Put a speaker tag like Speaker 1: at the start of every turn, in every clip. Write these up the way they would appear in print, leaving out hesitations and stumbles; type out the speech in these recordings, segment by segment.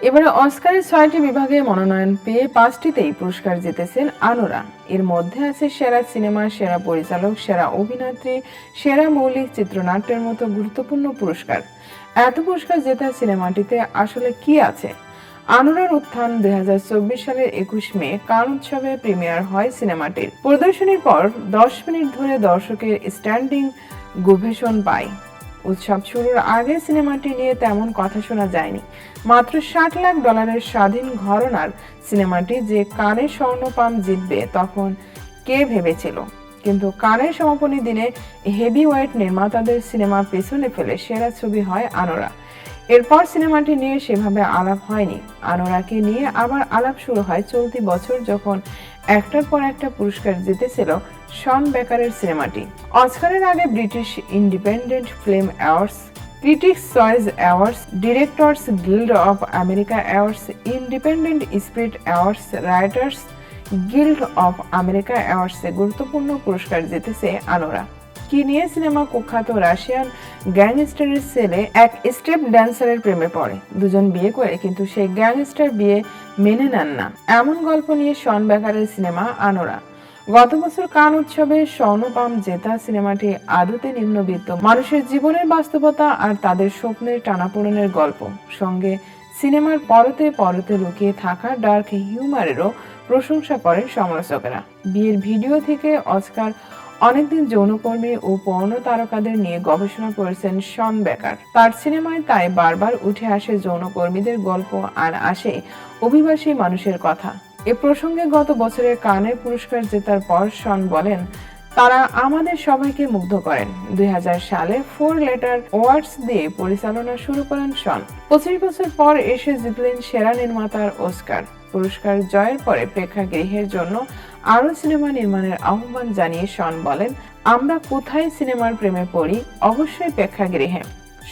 Speaker 1: এবারে অস্কারের 6টি বিভাগে মনোনয়ন পেয়ে 5টিতেই পুরস্কার জিতেছেন আনোরা। এর মধ্যে আছে সেরা সিনেমা, সেরা পরিচালক, সেরা অভিনেত্রী, সেরা মৌলিক চিত্রনাট্যের মতো গুরুত্বপূর্ণ পুরস্কার। এত পুরস্কার জেতা সিনেমাটিতে আসলে কি আছে? আনোরার উত্থান 2024 সালের 21 মে কান উৎসবে প্রিমিয়ার হয় সিনেমাটির। প্রদর্শনীর পর 10 মিনিট ধরে দর্শকের স্ট্যান্ডিং ওভেশন পায়। উৎসব শুরুর আগে সিনেমাটি নিয়ে তেমন কথা শোনা যায়নি। মাত্র $60 লাখ স্বাধীন ঘরানার সিনেমাটি যে কানের স্বর্ণপাম জিতবে তখন কে ভেবেছিল? কিন্তু কানের সমাপনী দিনে হেভিওয়েট নির্মাতাদের সিনেমা পেছনে ফেলে সেরা ছবি হয় আনোরা। এরপর সিনেমাটি নিয়ে সেভাবে আলাপ হয়নি। আনোরাকে নিয়ে আবার আলাপ শুরু হয় চলতি বছর, যখন একটার পর একটা পুরস্কার জিতেছিল শন বেকারের সিনেমাটি। অস্কারের আগে British independent film awards, critics choice awards, directors guild of America awards, independent spirit awards, writers guild of America অ্যাওয়ার্ডসে গুরুত্বপূর্ণ পুরস্কার জিতেছে আনোরা। কি নিয়ে? সিনেমা কুখ্যাত রাশিয়ান গ্যাংস্টারের ছেলে এক স্টেপ ড্যান্সারের প্রেমে পড়ে। দুজন বিয়ে করে, কিন্তু সেই গ্যাংস্টার বিয়ে মেনে নেন না। এমন গল্প নিয়ে শন বেকারের সিনেমা আনোরা। গত বছর কান উৎসবে স্বর্ণপাম জেতা সিনেমাটি আদতে নিম্নবিত্ত মানুষের জীবনের বাস্তবতা আর তাদের স্বপ্নের টানাপোড়েনের গল্প, সঙ্গে সিনেমার পরতে পরতে লুকিয়ে থাকা ডার্ক হিউমারেরও প্রশংসা করেন সমালোচকেরা। বিয়ের ভিডিও থেকে অস্কার, অনেকদিন যৌনকর্মী ও পর্ণ তারকাদের নিয়ে গবেষণা করেছেন শন বেকার। তার সিনেমায় তাই বারবার উঠে আসে যৌনকর্মীদের গল্প আর আসে অভিবাসী মানুষের কথা। এ প্রসঙ্গে গত বছরের কানের পুরস্কার জেতার পর শন বলেন, তারা আমাদের সবাইকে মুগ্ধ করেন। 2000 সালে 4 লেটার অ্যাওয়ার্ডস দিয়ে পরিচালনা শুরু করেন শন। 25 বছর পর এসে জিতলেন সেরা নির্মাতার অস্কার। পুরস্কার জয়ের পরে প্রেক্ষাগৃহের জন্য আরো সিনেমা নির্মাণের আহ্বান জানিয়ে শন বলেন, আমরা কোথায় সিনেমার প্রেমে পড়ি? অবশ্যই প্রেক্ষাগৃহে।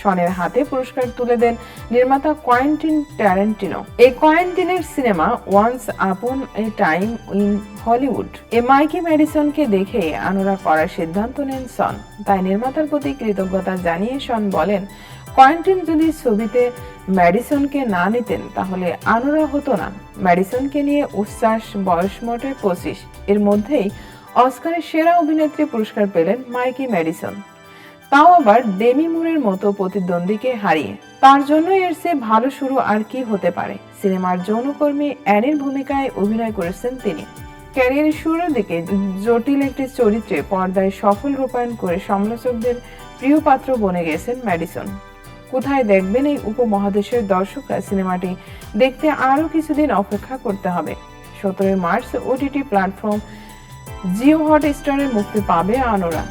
Speaker 1: শনের হাতে পুরস্কার তুলে দেন নির্মাতা কোয়েন্টিন ট্যারান্টিনো। এই কোয়েন্টিনের cinema once upon a time in Hollywood এ মাইকি ম্যাডিসনকে দেখে আনোরা করার সিদ্ধান্ত নেন শন। তাই নির্মাতার প্রতি কৃতজ্ঞতা জানিয়ে শন বলেন, কোয়েন্টিন যদি ছবিতে ম্যাডিসনকে না নিতেন তাহলে আনোরা হতো না। ম্যাডিসনকে নিয়ে উচ্ছ্বাস। বয়স মোটে 25। এর মধ্যেই অস্কারের সেরা অভিনেত্রী পুরস্কার পেলেন মাইকি ম্যাডিসন, তাও আবার ডেমি মুরের মতো প্রতিদ্বন্দ্বীকে হারিয়ে। তার জন্য এর চেয়ে ভালো শুরু আর কি হতে পারে? সিনেমার যৌনকর্মী অ্যানির ভূমিকায় অভিনয় করেছেন তিনি। ক্যারিয়ারের শুরুর দিকে জটিল একটি চরিত্রে পর্দায় সফল রূপায়ণ করে সমালোচকদের প্রিয় পাত্র বনে গেছেন ম্যাডিসন। কোথায় দেখবেন এই উপমহাদেশের দর্শকরা? সিনেমাটি দেখতে আরো কিছুদিন অপেক্ষা করতে হবে। 17 মার্চ ওটিটি প্ল্যাটফর্ম জিও হটস্টারে মুক্তি পাবে আনোরা।